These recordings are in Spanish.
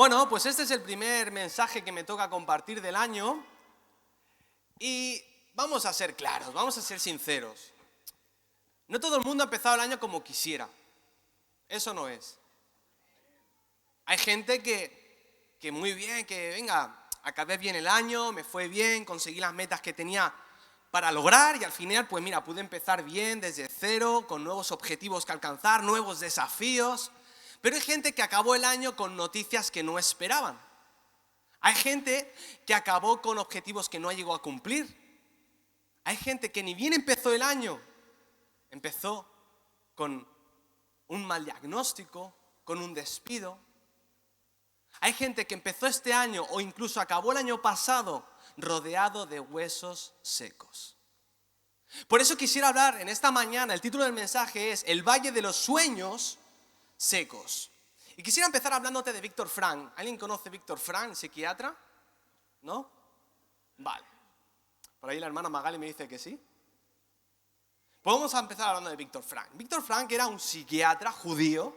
Bueno, pues este es el primer mensaje que me toca compartir del año y vamos a ser claros, vamos a ser sinceros. No todo el mundo ha empezado el año como quisiera, eso no es. Hay gente que muy bien, que venga, acabé bien el año, me fue bien, conseguí las metas que tenía para lograr y al final, pues mira, pude empezar bien desde cero, con nuevos objetivos que alcanzar, nuevos desafíos. Pero hay gente que acabó el año con noticias que no esperaban. Hay gente que acabó con objetivos que no llegó a cumplir. Hay gente que ni bien empezó el año, empezó con un mal diagnóstico, con un despido. Hay gente que empezó este año o incluso acabó el año pasado rodeado de huesos secos. Por eso quisiera hablar en esta mañana, el título del mensaje es El Valle de los Sueños Secos. Y quisiera empezar hablándote de Víctor Frank. ¿Alguien conoce a Víctor Frank, psiquiatra? ¿No? Vale. Por ahí la hermana Magali me dice que sí. Pues vamos a empezar hablando de Víctor Frank. Víctor Frank era un psiquiatra judío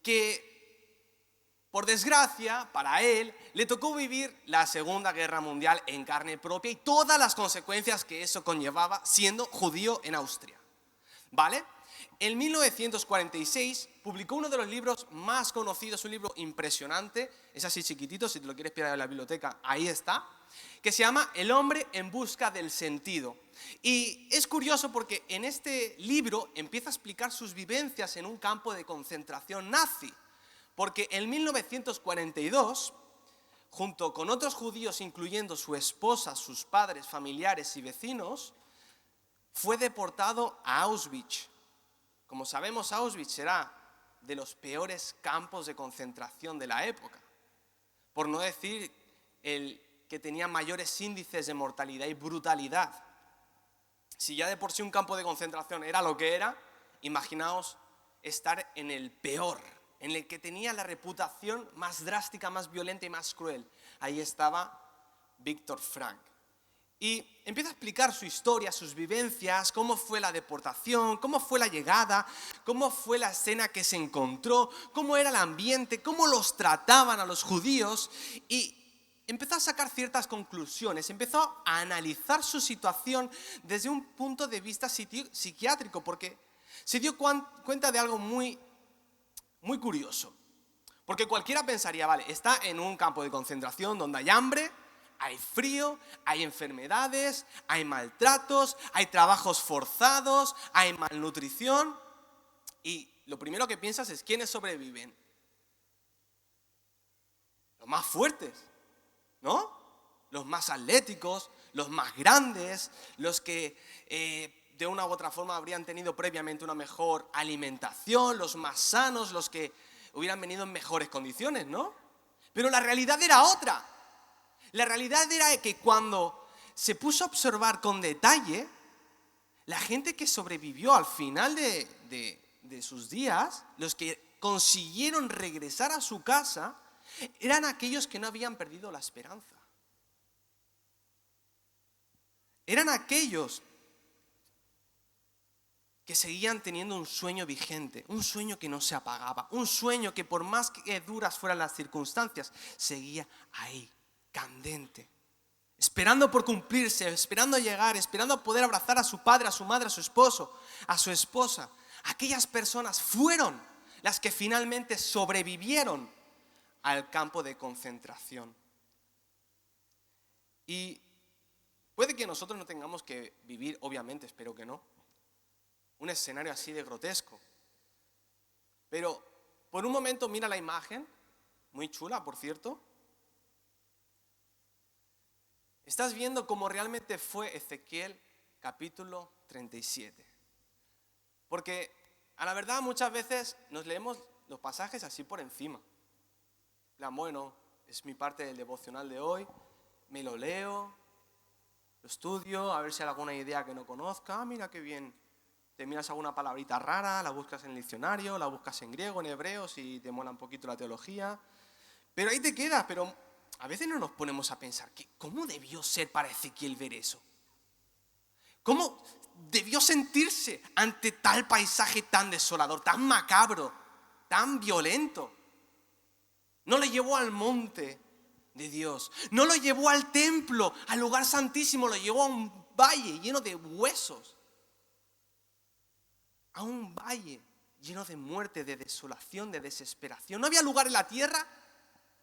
que, por desgracia, para él, le tocó vivir la Segunda Guerra Mundial en carne propia y todas las consecuencias que eso conllevaba siendo judío en Austria. ¿Vale? En 1946 publicó uno de los libros más conocidos, un libro impresionante, es así chiquitito, si te lo quieres pillar en la biblioteca, ahí está, que se llama El hombre en busca del sentido. Y es curioso porque en este libro empieza a explicar sus vivencias en un campo de concentración nazi, porque en 1942, junto con otros judíos, incluyendo su esposa, sus padres, familiares y vecinos, fue deportado a Auschwitz. Como sabemos, Auschwitz era de los peores campos de concentración de la época, por no decir el que tenía mayores índices de mortalidad y brutalidad. Si ya de por sí un campo de concentración era lo que era, imaginaos estar en el peor, en el que tenía la reputación más drástica, más violenta y más cruel. Ahí estaba Víctor Frank. Y empieza a explicar su historia, sus vivencias, cómo fue la deportación, cómo fue la llegada, cómo fue la escena que se encontró, cómo era el ambiente, cómo los trataban a los judíos. Y empezó a sacar ciertas conclusiones, empezó a analizar su situación desde un punto de vista psiquiátrico, porque se dio cuenta de algo muy curioso. Porque cualquiera pensaría, vale, está en un campo de concentración donde hay hambre, hay frío, hay enfermedades, hay maltratos, hay trabajos forzados, hay malnutrición. Y lo primero que piensas es ¿quiénes sobreviven? Los más fuertes, ¿no? Los más atléticos, los más grandes, los que de una u otra forma habrían tenido previamente una mejor alimentación, los más sanos, los que hubieran venido en mejores condiciones, ¿no? Pero la realidad era otra. La realidad era que cuando se puso a observar con detalle, la gente que sobrevivió al final de sus días, los que consiguieron regresar a su casa, eran aquellos que no habían perdido la esperanza. Eran aquellos que seguían teniendo un sueño vigente, un sueño que no se apagaba, un sueño que por más que duras fueran las circunstancias, seguía ahí, candente, esperando por cumplirse, esperando llegar, esperando poder abrazar a su padre, a su madre, a su esposo, a su esposa. Aquellas personas fueron las que finalmente sobrevivieron al campo de concentración. Y puede que nosotros no tengamos que vivir, obviamente, espero que no, un escenario así de grotesco. Pero por un momento mira la imagen, muy chula, por cierto. Estás viendo cómo realmente fue Ezequiel capítulo 37. Porque a la verdad muchas veces nos leemos los pasajes así por encima. Bueno, es mi parte del devocional de hoy, me lo leo, lo estudio, a ver si hay alguna idea que no conozca. Mira qué bien, te miras alguna palabrita rara, la buscas en el diccionario, la buscas en griego, en hebreo, si te mola un poquito la teología. Pero ahí te quedas, pero a veces no nos ponemos a pensar, ¿cómo debió ser para Ezequiel ver eso? ¿Cómo debió sentirse ante tal paisaje tan desolador, tan macabro, tan violento? No lo llevó al monte de Dios. No lo llevó al templo, al lugar santísimo. Lo llevó a un valle lleno de huesos. A un valle lleno de muerte, de desolación, de desesperación. No había lugar en la tierra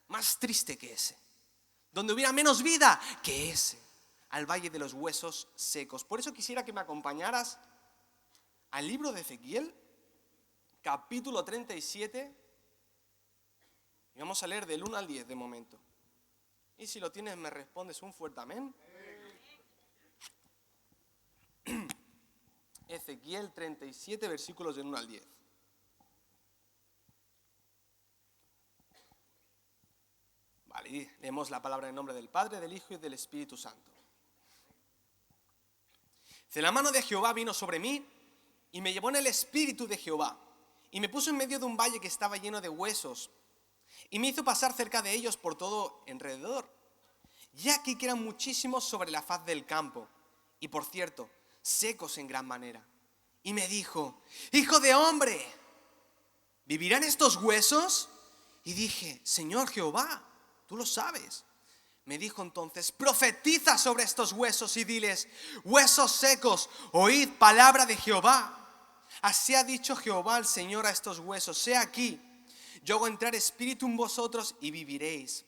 más triste que ese. Donde hubiera menos vida que ese. Al valle de los huesos secos. Por eso quisiera que me acompañaras al libro de Ezequiel, capítulo 37. Y vamos a leer del 1 al 10 de momento. Y si lo tienes, me respondes un fuerte amén. Ezequiel 37, versículos del 1 al 10. Vale, y leemos la palabra en nombre del Padre, del Hijo y del Espíritu Santo. Dice: la mano de Jehová vino sobre mí y me llevó en el espíritu de Jehová y me puso en medio de un valle que estaba lleno de huesos y me hizo pasar cerca de ellos por todo alrededor. Y aquí que eran muchísimos sobre la faz del campo y, por cierto, secos en gran manera. Y me dijo: hijo de hombre, ¿vivirán estos huesos? Y dije: Señor Jehová, tú lo sabes. Me dijo entonces: profetiza sobre estos huesos y diles: huesos secos, oíd palabra de Jehová. Así ha dicho Jehová el Señor a estos huesos: he aquí, yo hago entrar espíritu en vosotros y viviréis.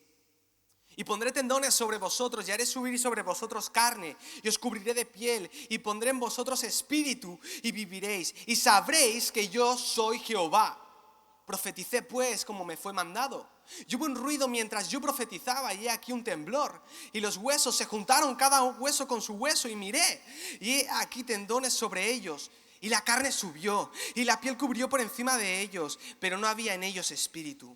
Y pondré tendones sobre vosotros y haré subir sobre vosotros carne y os cubriré de piel y pondré en vosotros espíritu y viviréis. Y sabréis que yo soy Jehová. Profeticé pues como me fue mandado. Y hubo un ruido mientras yo profetizaba y he aquí un temblor. Y los huesos se juntaron cada hueso con su hueso y miré. Y he aquí tendones sobre ellos. Y la carne subió y la piel cubrió por encima de ellos, pero no había en ellos espíritu.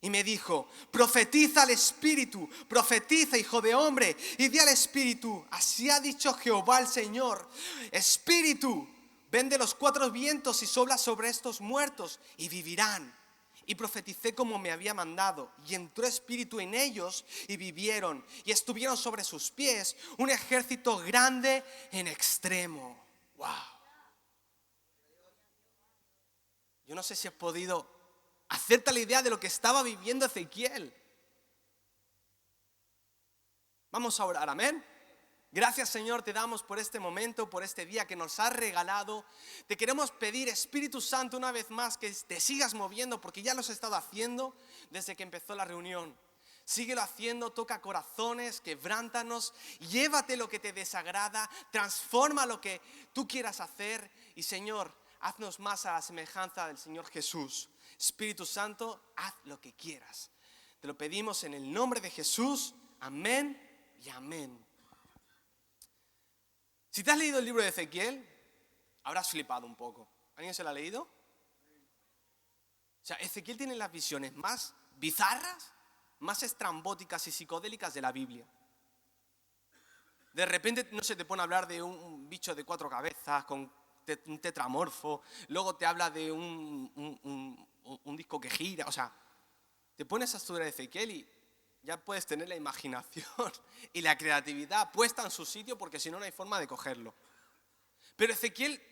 Y me dijo: profetiza al espíritu, profetiza, hijo de hombre, y di al espíritu: así ha dicho Jehová el Señor, espíritu, ven de los cuatro vientos y sopla sobre estos muertos y vivirán. Y profeticé como me había mandado, y entró espíritu en ellos y vivieron, y estuvieron sobre sus pies un ejército grande en extremo. ¡Wow! Yo no sé si has podido hacerte la idea de lo que estaba viviendo Ezequiel. Vamos a orar, amén. Gracias, Señor, te damos por este momento, por este día que nos has regalado. Te queremos pedir, Espíritu Santo, una vez más que te sigas moviendo, porque ya lo has estado haciendo desde que empezó la reunión. Síguelo haciendo, toca corazones, quebrántanos, llévate lo que te desagrada, transforma lo que tú quieras hacer y, Señor, haznos más a la semejanza del Señor Jesús. Espíritu Santo, haz lo que quieras. Te lo pedimos en el nombre de Jesús. Amén y amén. Si te has leído el libro de Ezequiel, habrás flipado un poco. ¿Alguien se lo ha leído? O sea, Ezequiel tiene las visiones más bizarras, más estrambóticas y psicodélicas de la Biblia. De repente, no sé, te pone a hablar de un bicho de 4 cabezas, con un tetramorfo, luego te habla de un disco que gira, o sea, te pones a estudiar Ezequiel y ya puedes tener la imaginación y la creatividad puesta en su sitio, porque si no, no hay forma de cogerlo. Pero a Ezequiel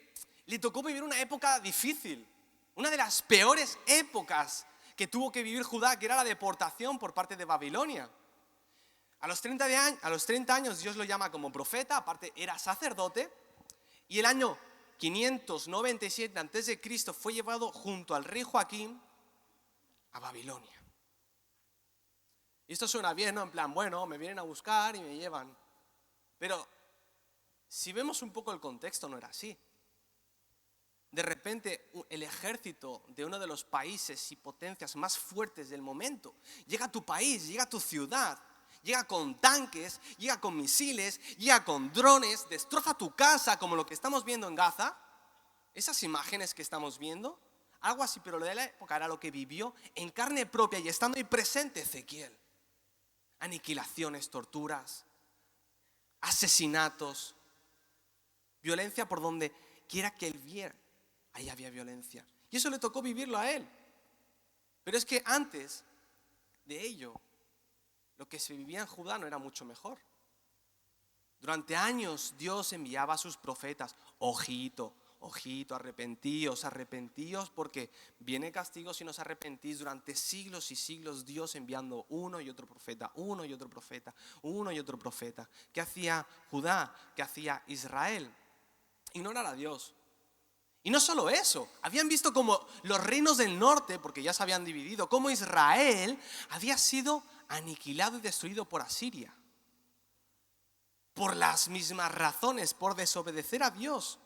le tocó vivir una época difícil, una de las peores épocas que tuvo que vivir Judá, que era la deportación por parte de Babilonia. A los 30 años Dios lo llama como profeta, aparte era sacerdote, y el año 597 a.C. fue llevado junto al rey Joaquín a Babilonia. Y esto suena bien, ¿no? En plan, bueno, me vienen a buscar y me llevan. Pero si vemos un poco el contexto, no era así. De repente, el ejército de uno de los países y potencias más fuertes del momento llega a tu país, llega a tu ciudad, llega con tanques, llega con misiles, llega con drones, destroza tu casa, como lo que estamos viendo en Gaza. Esas imágenes que estamos viendo, algo así, pero lo de la época era lo que vivió en carne propia y estando ahí presente Ezequiel. Aniquilaciones, torturas, asesinatos, violencia por donde quiera que él viera, ahí había violencia. Y eso le tocó vivirlo a él. Pero es que antes de ello, lo que se vivía en Judá no era mucho mejor. Durante años Dios enviaba a sus profetas, ojito, ojito, arrepentíos, porque viene castigo si no os arrepentís. Durante siglos y siglos Dios enviando uno y otro profeta, uno y otro profeta, uno y otro profeta. ¿Qué hacía Judá? ¿Qué hacía Israel? Ignorar a Dios. Y no solo eso, habían visto como los reinos del norte, porque ya se habían dividido, como Israel había sido aniquilado y destruido por Asiria. Por las mismas razones, por desobedecer a Dios.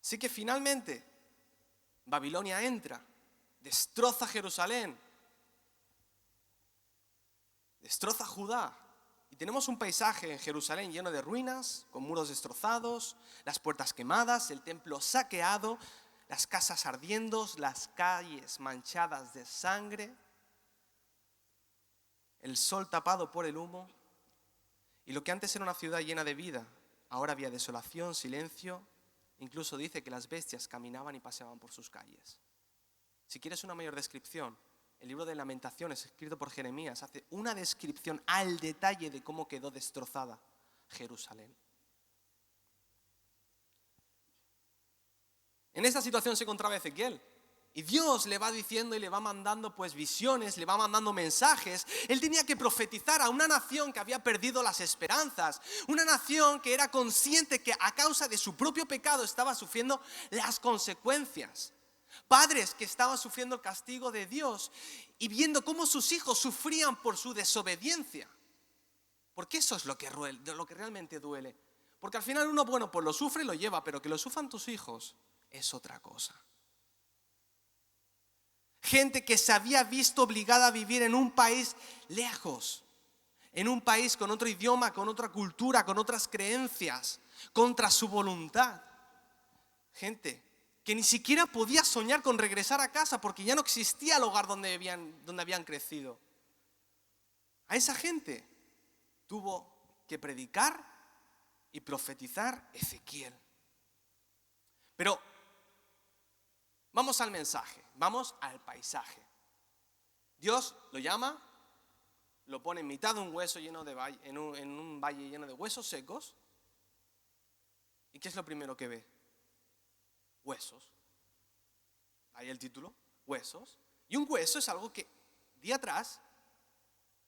Así que finalmente Babilonia entra, destroza Jerusalén, destroza Judá. Y tenemos un paisaje en Jerusalén lleno de ruinas, con muros destrozados, las puertas quemadas, el templo saqueado, las casas ardiendo, las calles manchadas de sangre, el sol tapado por el humo. Y lo que antes era una ciudad llena de vida, ahora había desolación, silencio. Incluso dice que las bestias caminaban y paseaban por sus calles. Si quieres una mayor descripción, el libro de Lamentaciones, escrito por Jeremías, hace una descripción al detalle de cómo quedó destrozada Jerusalén. En esta situación se encontraba Ezequiel. Y Dios le va diciendo y le va mandando pues visiones, le va mandando mensajes. Él tenía que profetizar a una nación que había perdido las esperanzas. Una nación que era consciente que a causa de su propio pecado estaba sufriendo las consecuencias. Padres que estaban sufriendo el castigo de Dios y viendo cómo sus hijos sufrían por su desobediencia. Porque eso es lo que realmente duele. Porque al final uno, bueno, pues lo sufre y lo lleva, pero que lo sufran tus hijos es otra cosa. Gente que se había visto obligada a vivir en un país lejos, en un país con otro idioma, con otra cultura, con otras creencias, contra su voluntad. Gente que ni siquiera podía soñar con regresar a casa porque ya no existía el hogar donde habían crecido. A esa gente tuvo que predicar y profetizar Ezequiel. Pero vamos al mensaje, vamos al paisaje. Dios lo llama, lo pone en mitad de un hueso lleno de en un valle lleno de huesos secos. ¿Y qué es lo primero que ve? Huesos. Ahí el título, huesos. Y un hueso es algo que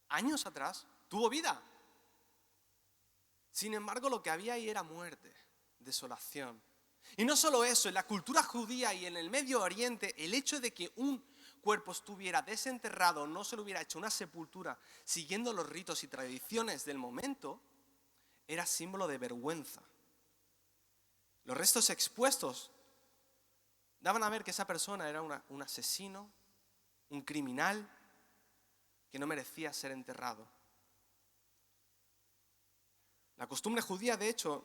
años atrás, tuvo vida. Sin embargo, lo que había ahí era muerte, desolación. Y no solo eso, en la cultura judía y en el Medio Oriente, el hecho de que un cuerpo estuviera desenterrado, no se le hubiera hecho una sepultura siguiendo los ritos y tradiciones del momento, era símbolo de vergüenza. Los restos expuestos daban a ver que esa persona era un asesino, un criminal que no merecía ser enterrado. La costumbre judía, de hecho,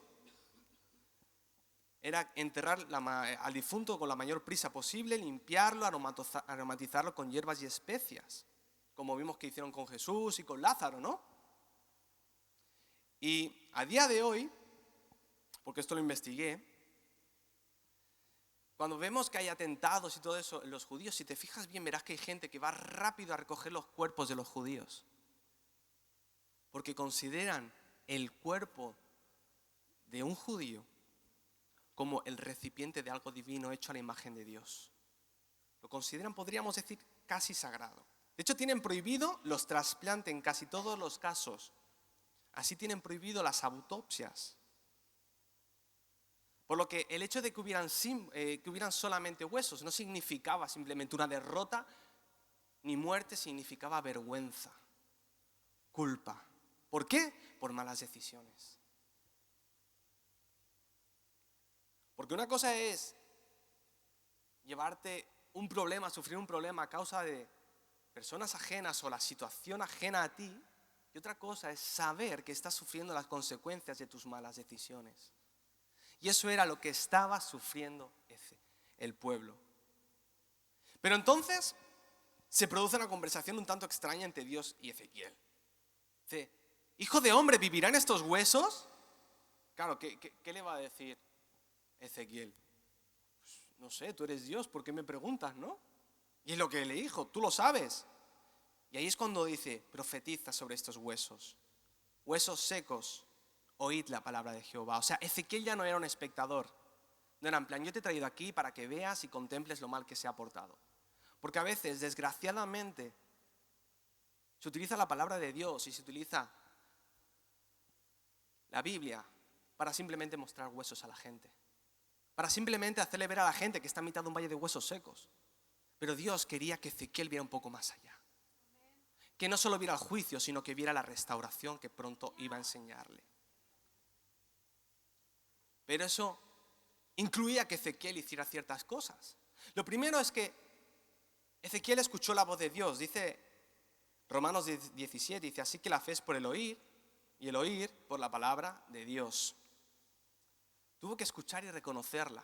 era enterrar al difunto con la mayor prisa posible, limpiarlo, aromatizarlo con hierbas y especias, como vimos que hicieron con Jesús y con Lázaro, ¿no? Y a día de hoy, porque esto lo investigué, cuando vemos que hay atentados y todo eso en los judíos, si te fijas bien verás que hay gente que va rápido a recoger los cuerpos de los judíos, porque consideran el cuerpo de un judío como el recipiente de algo divino hecho a la imagen de Dios. Lo consideran, podríamos decir, casi sagrado. De hecho, tienen prohibido los trasplantes en casi todos los casos. Así tienen prohibido las autopsias. Por lo que el hecho de que hubieran solamente huesos no significaba simplemente una derrota, ni muerte, significaba vergüenza, culpa. ¿Por qué? Por malas decisiones. Porque una cosa es llevarte un problema, sufrir un problema a causa de personas ajenas o la situación ajena a ti, y otra cosa es saber que estás sufriendo las consecuencias de tus malas decisiones. Y eso era lo que estaba sufriendo el pueblo. Pero entonces se produce una conversación un tanto extraña entre Dios y Ezequiel. Dice, hijo de hombre, ¿vivirán estos huesos? Claro, ¿qué le va a decir Ezequiel? Pues, no sé, tú eres Dios, ¿por qué me preguntas, no? Y es lo que le dijo, tú lo sabes. Y ahí es cuando dice, profetiza sobre estos huesos. Huesos secos, oíd la palabra de Jehová. O sea, Ezequiel ya no era un espectador. No era en plan, yo te he traído aquí para que veas y contemples lo mal que se ha portado. Porque a veces, desgraciadamente, se utiliza la palabra de Dios y se utiliza la Biblia para simplemente mostrar huesos a la gente. Para simplemente hacerle ver a la gente que está en mitad de un valle de huesos secos. Pero Dios quería que Ezequiel viera un poco más allá. Que no solo viera el juicio, sino que viera la restauración que pronto iba a enseñarle. Pero eso incluía que Ezequiel hiciera ciertas cosas. Lo primero es que Ezequiel escuchó la voz de Dios. Dice Romanos 17, dice, así que la fe es por el oír, y el oír por la palabra de Dios. Tuvo que escuchar y reconocerla.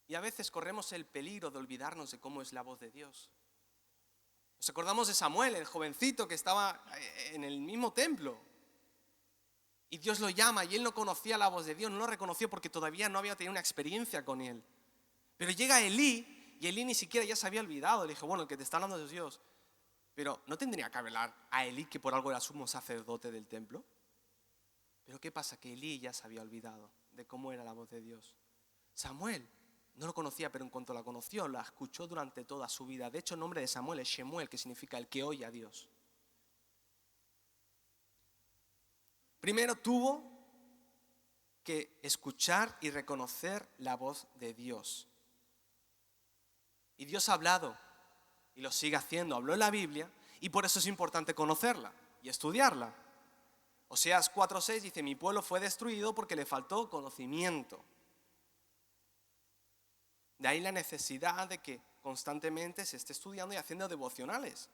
Y a veces corremos el peligro de olvidarnos de cómo es la voz de Dios. Nos acordamos de Samuel, el jovencito que estaba en el mismo templo. Y Dios lo llama y él no conocía la voz de Dios, no lo reconoció porque todavía no había tenido una experiencia con él. Pero llega Elí y Elí ni siquiera ya se había olvidado. Le dijo, bueno, el que te está hablando es Dios. Pero ¿no tendría que hablar a Elí que por algo era sumo sacerdote del templo? Pero ¿qué pasa? Que Elí ya se había olvidado de cómo era la voz de Dios. Samuel no lo conocía, pero en cuanto la conoció, la escuchó durante toda su vida. De hecho, el nombre de Samuel es Shemuel, que significa el que oye a Dios. Primero tuvo que escuchar y reconocer la voz de Dios. Y Dios ha hablado y lo sigue haciendo. Habló en la Biblia y por eso es importante conocerla y estudiarla. Oseas 4:6 dice, mi pueblo fue destruido porque le faltó conocimiento. De ahí la necesidad de que constantemente se esté estudiando y haciendo devocionales.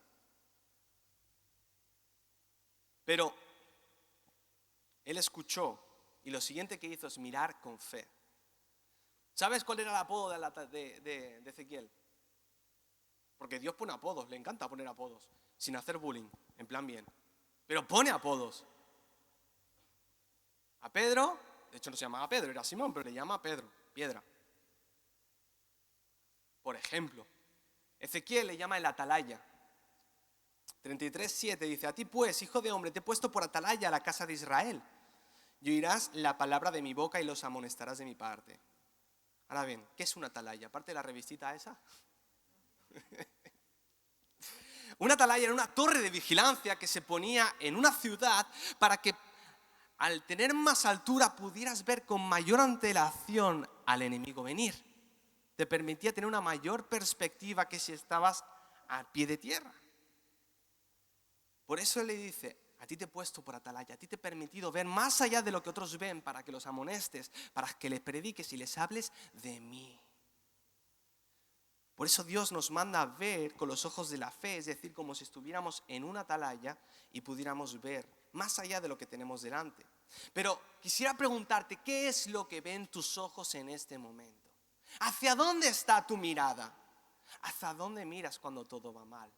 Pero él escuchó y lo siguiente que hizo es mirar con fe. ¿Sabes cuál era el apodo de Ezequiel? Porque Dios pone apodos, le encanta poner apodos, sin hacer bullying, en plan bien. Pero pone apodos. A Pedro, de hecho no se llamaba Pedro, era Simón, pero le llama a Pedro, piedra. Por ejemplo, Ezequiel le llama el atalaya. 33:7 dice, a ti pues, hijo de hombre, te he puesto por atalaya a la casa de Israel. Y oirás la palabra de mi boca y los amonestarás de mi parte. Ahora bien, ¿qué es una atalaya? Aparte de la revistita esa. Una atalaya era una torre de vigilancia que se ponía en una ciudad para que al tener más altura pudieras ver con mayor antelación al enemigo venir. Te permitía tener una mayor perspectiva que si estabas a pie de tierra. Por eso él le dice, a ti te he puesto por atalaya, a ti te he permitido ver más allá de lo que otros ven para que los amonestes, para que les prediques y les hables de mí. Por eso Dios nos manda a ver con los ojos de la fe, es decir, como si estuviéramos en una atalaya y pudiéramos ver más allá de lo que tenemos delante. Pero quisiera preguntarte, ¿qué es lo que ven tus ojos en este momento? ¿Hacia dónde está tu mirada? ¿Hacia dónde miras cuando todo va mal?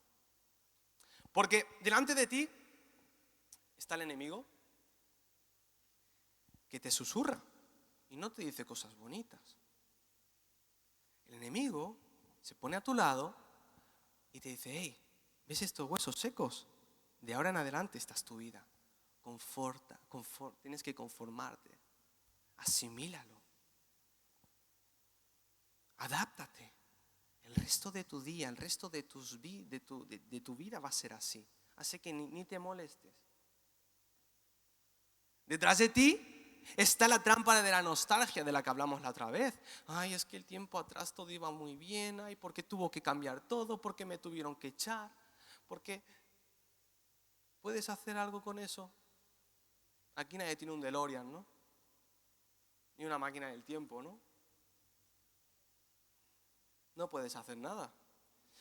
Porque delante de ti está el enemigo que te susurra y no te dice cosas bonitas. El enemigo se pone a tu lado y te dice, hey, ¿ves estos huesos secos? De ahora en adelante esta es tu vida. Tienes que conformarte. Asimílalo. Adáptate. El resto de tu día, el resto de tu vida va a ser así. Así que ni te molestes. Detrás de ti está la trampa de la nostalgia de la que hablamos la otra vez. Ay, es que el tiempo atrás todo iba muy bien. Ay, ¿por qué tuvo que cambiar todo? ¿Por qué me tuvieron que echar? ¿Por qué? ¿Puedes hacer algo con eso? Aquí nadie tiene un DeLorean, ¿no? Ni una máquina del tiempo, ¿no? No puedes hacer nada.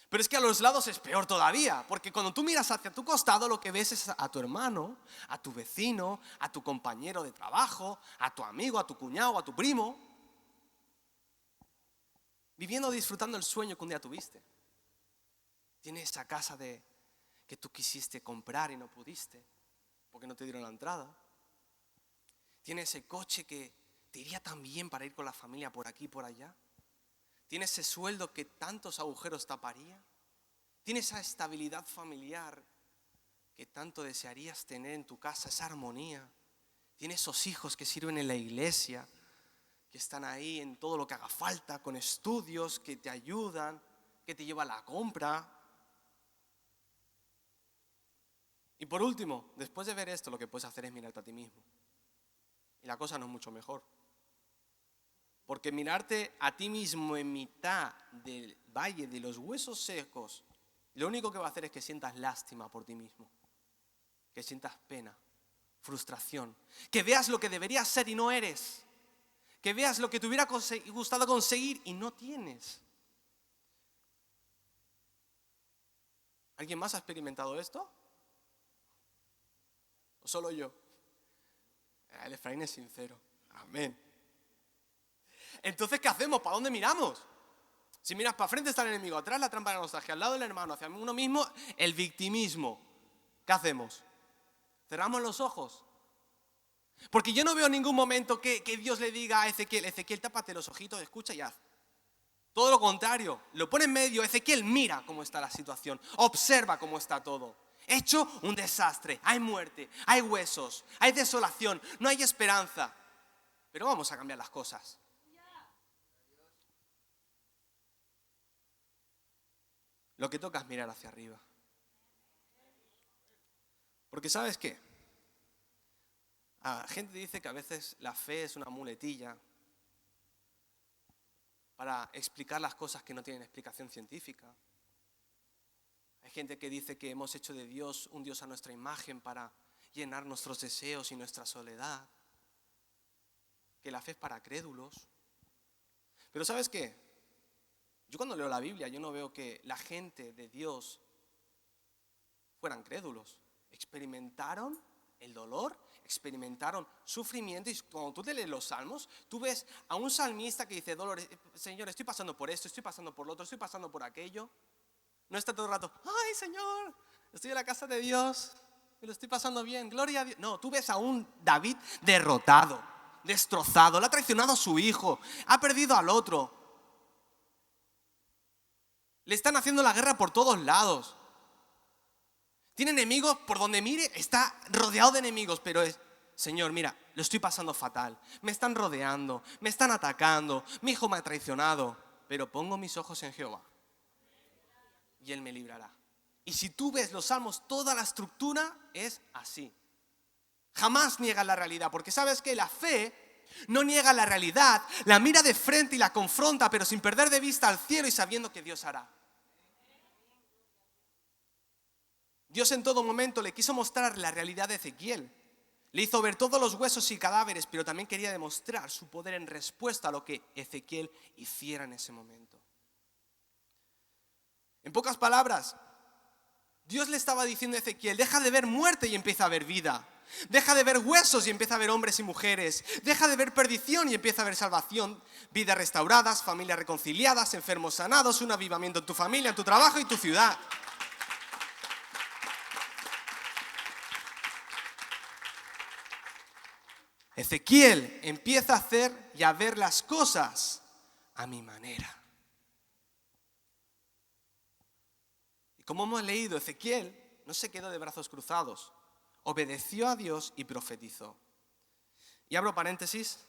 Pero es que a los lados es peor todavía, porque cuando tú miras hacia tu costado lo que ves es a tu hermano, a tu vecino, a tu compañero de trabajo, a tu amigo, a tu cuñado, a tu primo, viviendo, disfrutando el sueño que un día tuviste. Tiene esa casa que tú quisiste comprar y no pudiste, porque no te dieron la entrada. Tiene ese coche que te iría tan bien para ir con la familia por aquí y por allá. ¿Tienes ese sueldo que tantos agujeros taparía? ¿Tienes esa estabilidad familiar que tanto desearías tener en tu casa, esa armonía? Tiene esos hijos que sirven en la iglesia, que están ahí en todo lo que haga falta, con estudios, que te ayudan, que te llevan a la compra. Y por último, después de ver esto, lo que puedes hacer es mirarte a ti mismo. Y la cosa no es mucho mejor. Porque mirarte a ti mismo en mitad del valle de los huesos secos, lo único que va a hacer es que sientas lástima por ti mismo. Que sientas pena, frustración. Que veas lo que deberías ser y no eres. Que veas lo que te hubiera gustado conseguir y no tienes. ¿Alguien más ha experimentado esto? ¿O solo yo? El Efraín es sincero. Amén. Entonces, ¿qué hacemos? ¿Para dónde miramos? Si miras para frente está el enemigo, atrás la trampa de la nostalgia, al lado del hermano, hacia uno mismo el victimismo. ¿Qué hacemos? ¿Cerramos los ojos? Porque yo no veo en ningún momento que Dios le diga a Ezequiel, Ezequiel, tápate los ojitos, escucha y haz. Todo lo contrario, lo pone en medio, Ezequiel mira cómo está la situación, observa cómo está todo. Hecho un desastre, hay muerte, hay huesos, hay desolación, no hay esperanza. Pero vamos a cambiar las cosas. Lo que toca es mirar hacia arriba. Porque ¿sabes qué? La gente dice que a veces la fe es una muletilla para explicar las cosas que no tienen explicación científica. Hay gente que dice que hemos hecho de Dios un Dios a nuestra imagen para llenar nuestros deseos y nuestra soledad. Que la fe es para crédulos. Pero ¿sabes qué? Yo cuando leo la Biblia, yo no veo que la gente de Dios fueran crédulos. Experimentaron el dolor, experimentaron sufrimiento. Y cuando tú te lees los salmos, tú ves a un salmista que dice, Dolores, Señor, estoy pasando por esto, estoy pasando por lo otro, estoy pasando por aquello. No está todo el rato, ay Señor, estoy en la casa de Dios, me lo estoy pasando bien, gloria a Dios. No, tú ves a un David derrotado, destrozado, le ha traicionado a su hijo, ha perdido al otro. Le están haciendo la guerra por todos lados. Tiene enemigos por donde mire, está rodeado de enemigos, pero es, Señor, mira, lo estoy pasando fatal. Me están rodeando, me están atacando, mi hijo me ha traicionado, pero pongo mis ojos en Jehová y Él me librará. Y si tú ves los salmos, toda la estructura es así. Jamás niega la realidad, porque sabes que la fe no niega la realidad, la mira de frente y la confronta, pero sin perder de vista al cielo y sabiendo que Dios hará. Dios en todo momento le quiso mostrar la realidad de Ezequiel. Le hizo ver todos los huesos y cadáveres, pero también quería demostrar su poder en respuesta a lo que Ezequiel hiciera en ese momento. En pocas palabras, Dios le estaba diciendo a Ezequiel, deja de ver muerte y empieza a ver vida. Deja de ver huesos y empieza a ver hombres y mujeres. Deja de ver perdición y empieza a ver salvación. Vidas restauradas, familias reconciliadas, enfermos sanados, un avivamiento en tu familia, en tu trabajo y tu ciudad. Ezequiel empieza a hacer y a ver las cosas a mi manera. Y como hemos leído, Ezequiel no se quedó de brazos cruzados, obedeció a Dios y profetizó. Y abro paréntesis,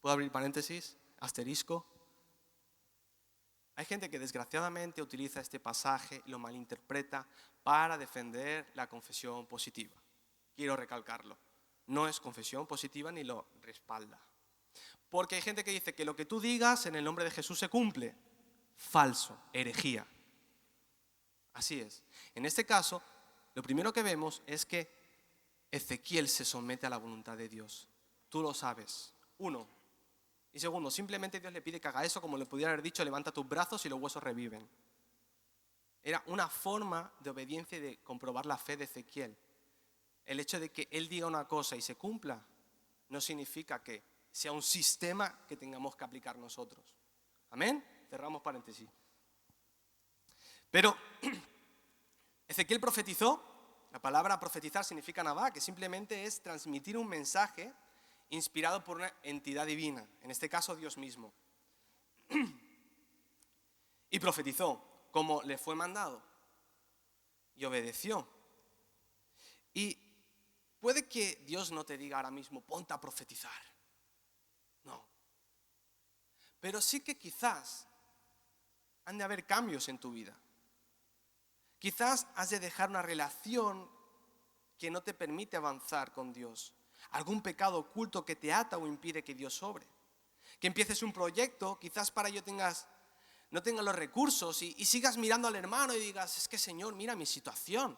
¿puedo abrir paréntesis? Asterisco. Hay gente que desgraciadamente utiliza este pasaje y lo malinterpreta para defender la confesión positiva. Quiero recalcarlo. No es confesión positiva ni lo respalda. Porque hay gente que dice que lo que tú digas en el nombre de Jesús se cumple. Falso, herejía. Así es. En este caso, lo primero que vemos es que Ezequiel se somete a la voluntad de Dios. Tú lo sabes. Uno. Y segundo, simplemente Dios le pide que haga eso como le pudiera haber dicho, levanta tus brazos y los huesos reviven. Era una forma de obediencia y de comprobar la fe de Ezequiel. El hecho de que Él diga una cosa y se cumpla no significa que sea un sistema que tengamos que aplicar nosotros. ¿Amén? Cerramos paréntesis. Pero Ezequiel profetizó. La palabra profetizar significa nabá, que simplemente es transmitir un mensaje inspirado por una entidad divina, en este caso Dios mismo. Y profetizó como le fue mandado y obedeció. Y puede que Dios no te diga ahora mismo, ponte a profetizar. No. Pero sí que quizás han de haber cambios en tu vida. Quizás has de dejar una relación que no te permite avanzar con Dios. Algún pecado oculto que te ata o impide que Dios obre. Que empieces un proyecto, quizás para ello no tengas los recursos y sigas mirando al hermano y digas, es que Señor, mira mi situación.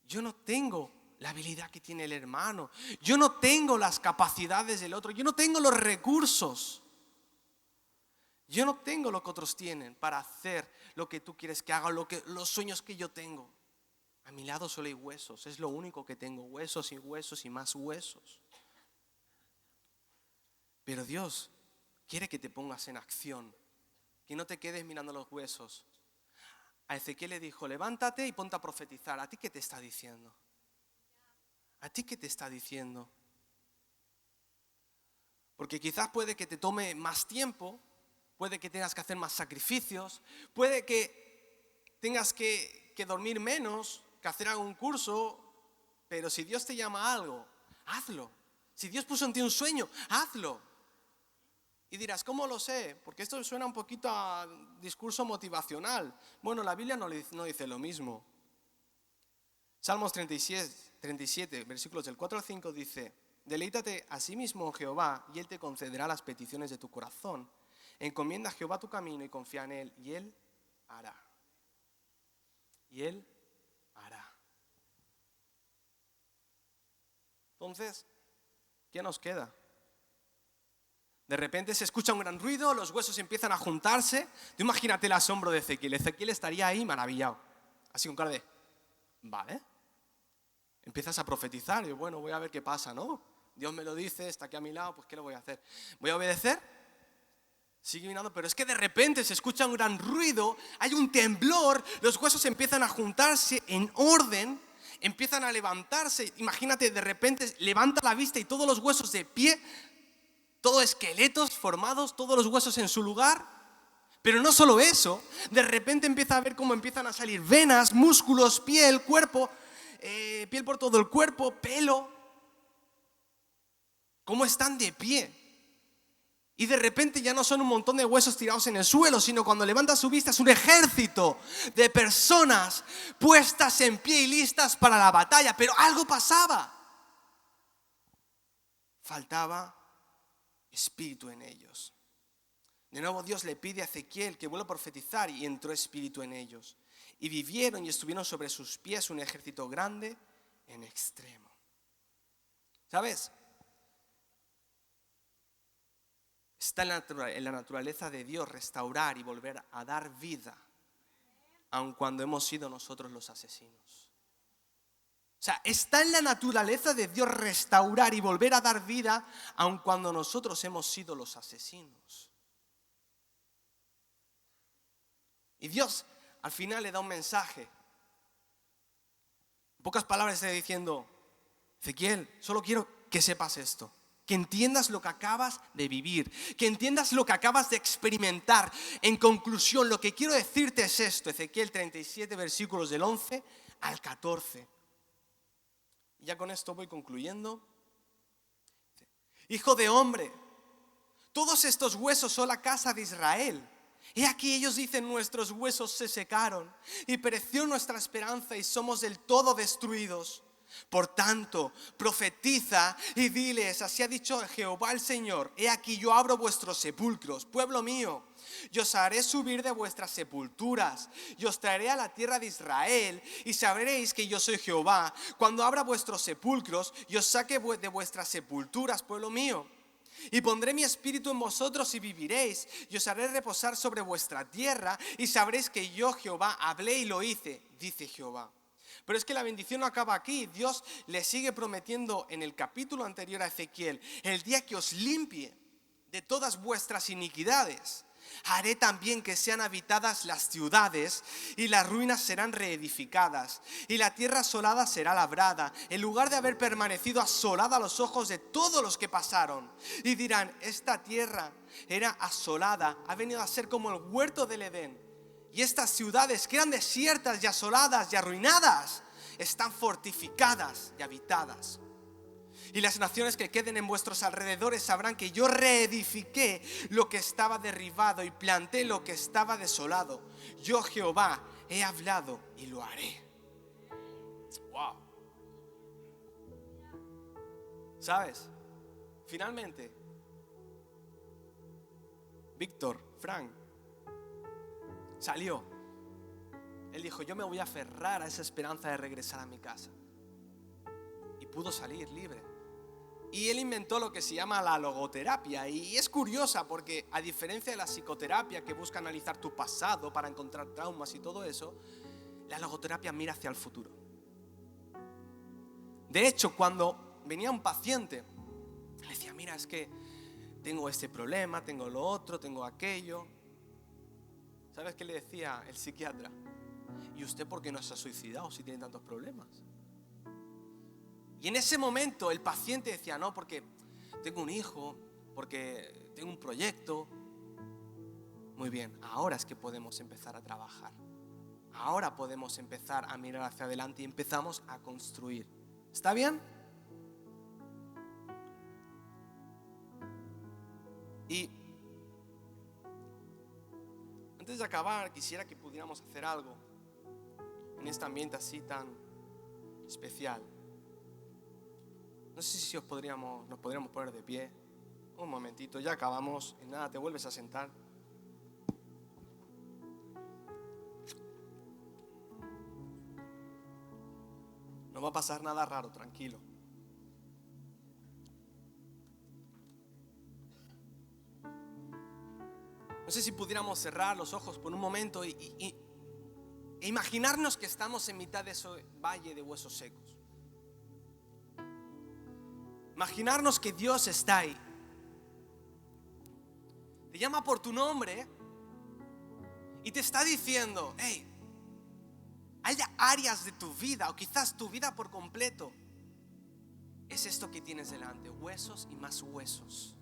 Yo no tengo la habilidad que tiene el hermano. Yo no tengo las capacidades del otro. Yo no tengo los recursos. Yo no tengo lo que otros tienen para hacer lo que tú quieres que haga, los sueños que yo tengo. A mi lado solo hay huesos. Es lo único que tengo. Huesos y huesos y más huesos. Pero Dios quiere que te pongas en acción. Que no te quedes mirando los huesos. A Ezequiel le dijo, levántate y ponte a profetizar. ¿A ti qué te está diciendo? ¿A ti qué te está diciendo? Porque quizás puede que te tome más tiempo, puede que tengas que hacer más sacrificios, puede que tengas que dormir menos, que hacer algún curso, pero si Dios te llama a algo, hazlo. Si Dios puso en ti un sueño, hazlo. Y dirás, ¿cómo lo sé? Porque esto suena un poquito a discurso motivacional. Bueno, la Biblia no dice lo mismo. Salmos 37, versículos del 4 al 5 dice, deleítate a sí mismo en Jehová y Él te concederá las peticiones de tu corazón. Encomienda a Jehová tu camino y confía en Él y Él hará. Y Él hará. Entonces, ¿qué nos queda? De repente se escucha un gran ruido, los huesos empiezan a juntarse. Tú imagínate el asombro de Ezequiel. Ezequiel estaría ahí maravillado. Así con cara de, vale. Empiezas a profetizar y bueno, voy a ver qué pasa, ¿no? Dios me lo dice, está aquí a mi lado, pues ¿qué le voy a hacer? ¿Voy a obedecer? Sigue mirando, pero es que de repente se escucha un gran ruido, hay un temblor, los huesos empiezan a juntarse en orden, empiezan a levantarse. Imagínate, de repente levanta la vista y todos los huesos de pie, todos esqueletos formados, todos los huesos en su lugar. Pero no solo eso, de repente empieza a ver cómo empiezan a salir venas, músculos, piel, cuerpo, piel por todo el cuerpo, pelo. Cómo están de pie. Y de repente ya no son un montón de huesos tirados en el suelo, sino cuando levanta su vista es un ejército de personas puestas en pie y listas para la batalla. Pero algo pasaba. Faltaba espíritu en ellos. De nuevo Dios le pide a Ezequiel que vuelva a profetizar y entró espíritu en ellos. Y vivieron y estuvieron sobre sus pies un ejército grande en extremo. ¿Sabes? Está en la naturaleza de Dios restaurar y volver a dar vida, aun cuando hemos sido nosotros los asesinos. O sea, está en la naturaleza de Dios restaurar y volver a dar vida, aun cuando nosotros hemos sido los asesinos. Y Dios al final le da un mensaje. En pocas palabras está diciendo, Ezequiel, solo quiero que sepas esto. Que entiendas lo que acabas de vivir, que entiendas lo que acabas de experimentar. En conclusión, lo que quiero decirte es esto, Ezequiel 37, versículos del 11 al 14. Y ya con esto voy concluyendo. Hijo de hombre, todos estos huesos son la casa de Israel. He aquí ellos dicen, nuestros huesos se secaron y pereció nuestra esperanza y somos del todo destruidos. Por tanto, profetiza y diles, así ha dicho Jehová el Señor, he aquí yo abro vuestros sepulcros, pueblo mío, y os haré subir de vuestras sepulturas, y os traeré a la tierra de Israel, y sabréis que yo soy Jehová, cuando abra vuestros sepulcros, y os saque de vuestras sepulturas, pueblo mío. Y pondré mi espíritu en vosotros y viviréis, y os haré reposar sobre vuestra tierra, y sabréis que yo Jehová hablé y lo hice, dice Jehová. Pero es que la bendición no acaba aquí. Dios le sigue prometiendo en el capítulo anterior a Ezequiel, el día que os limpie de todas vuestras iniquidades, haré también que sean habitadas las ciudades y las ruinas serán reedificadas y la tierra asolada será labrada, en lugar de haber permanecido asolada a los ojos de todos los que pasaron. Y dirán, esta tierra era asolada, ha venido a ser como el huerto del Edén. Y estas ciudades que eran desiertas y asoladas y arruinadas, están fortificadas y habitadas. Y las naciones que queden en vuestros alrededores sabrán que yo reedifiqué lo que estaba derribado y planté lo que estaba desolado. Yo, Jehová, he hablado y lo haré. Wow. ¿Sabes? Finalmente, Víctor, Frank, salió. Él dijo, yo me voy a aferrar a esa esperanza de regresar a mi casa. Y pudo salir libre. Y él inventó lo que se llama la logoterapia. Y es curiosa porque, a diferencia de la psicoterapia que busca analizar tu pasado para encontrar traumas y todo eso, la logoterapia mira hacia el futuro. De hecho, cuando venía un paciente, le decía, mira, es que tengo este problema, tengo lo otro, tengo aquello. ¿Sabes qué le decía el psiquiatra? ¿Y usted por qué no se ha suicidado si tiene tantos problemas? Y en ese momento el paciente decía, no, porque tengo un hijo, porque tengo un proyecto. Muy bien, ahora es que podemos empezar a trabajar. Ahora podemos empezar a mirar hacia adelante y empezamos a construir. ¿Está bien? Y antes de acabar, quisiera que pudiéramos hacer algo en este ambiente así tan especial. No sé si nos podríamos poner de pie. Un momentito, ya acabamos. En nada, te vuelves a sentar. No va a pasar nada raro, tranquilo. No sé si pudiéramos cerrar los ojos por un momento e imaginarnos que estamos en mitad de ese valle de huesos secos. Imaginarnos que Dios está ahí. Te llama por tu nombre y te está diciendo, hey, hay áreas de tu vida, o quizás tu vida por completo, es esto que tienes delante, huesos y más huesos.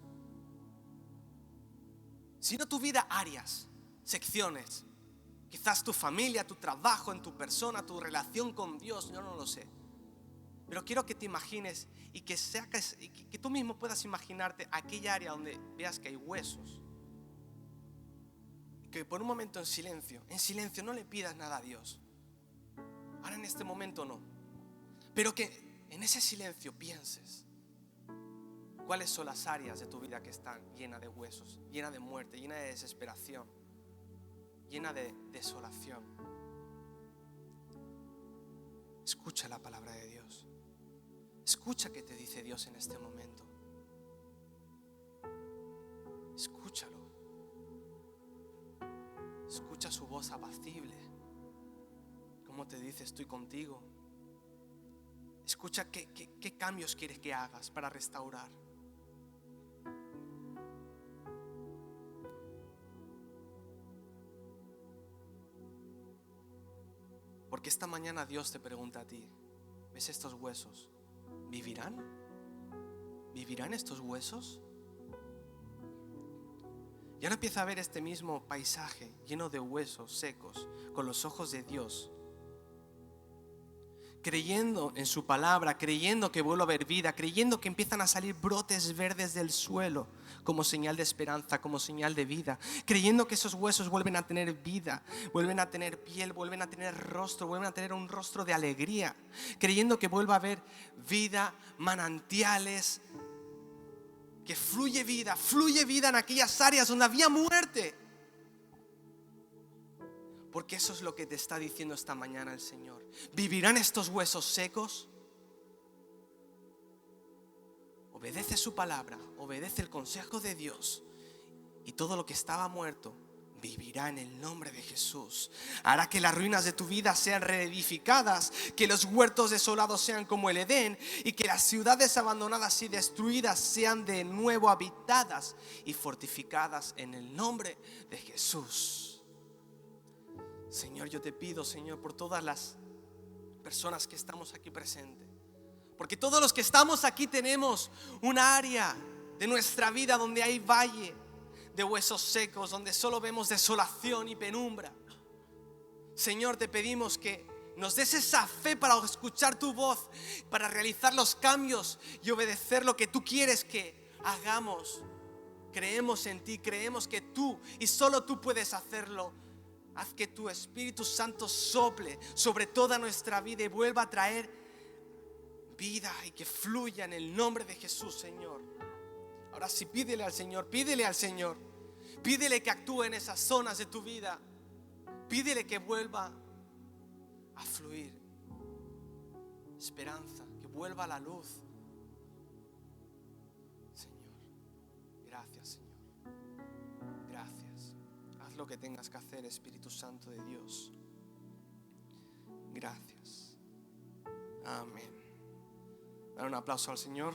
Si no tu vida, áreas, secciones, quizás tu familia, tu trabajo, en tu persona, tu relación con Dios, yo no lo sé. Pero quiero que te imagines y que saques, y que tú mismo puedas imaginarte aquella área donde veas que hay huesos. Y que por un momento en silencio no le pidas nada a Dios. Ahora en este momento no. Pero que en ese silencio pienses cuáles son las áreas de tu vida que están llenas de huesos, llenas de muerte, llenas de desesperación, llenas de desolación. Escucha la palabra de Dios. Escucha qué te dice Dios en este momento. Escúchalo. Escucha su voz apacible. Cómo te dice, estoy contigo. Escucha qué cambios quieres que hagas para restaurar. Porque esta mañana Dios te pregunta a ti, ¿ves estos huesos? ¿Vivirán? ¿Vivirán estos huesos? Y ahora empieza a ver este mismo paisaje lleno de huesos secos con los ojos de Dios, creyendo en su palabra, creyendo que vuelve a haber vida, creyendo que empiezan a salir brotes verdes del suelo como señal de esperanza, como señal de vida, creyendo que esos huesos vuelven a tener vida, vuelven a tener piel, vuelven a tener rostro, vuelven a tener un rostro de alegría, creyendo que vuelva a haber vida, manantiales, que fluye vida en aquellas áreas donde había muerte. Porque eso es lo que te está diciendo esta mañana el Señor. ¿Vivirán estos huesos secos? Obedece su palabra, obedece el consejo de Dios, y todo lo que estaba muerto vivirá en el nombre de Jesús. Hará que las ruinas de tu vida sean reedificadas, que los huertos desolados sean como el Edén, y que las ciudades abandonadas y destruidas sean de nuevo habitadas y fortificadas en el nombre de Jesús. Señor, yo te pido, Señor, por todas las personas que estamos aquí presentes, porque todos los que estamos aquí tenemos una área de nuestra vida donde hay valle de huesos secos, donde solo vemos desolación y penumbra. Señor, te pedimos que nos des esa fe para escuchar tu voz, para realizar los cambios y obedecer lo que tú quieres que hagamos. Creemos en ti, creemos que tú y solo tú puedes hacerlo. Haz que tu Espíritu Santo sople sobre toda nuestra vida y vuelva a traer vida y que fluya en el nombre de Jesús, Señor. Ahora sí, pídele al Señor, pídele que actúe en esas zonas de tu vida, pídele que vuelva a fluir esperanza, que vuelva a la luz. Señor, gracias, Señor, gracias. Haz lo que tengas que hacer, Espíritu Santo de Dios. Gracias. Amén. Dar un aplauso al Señor.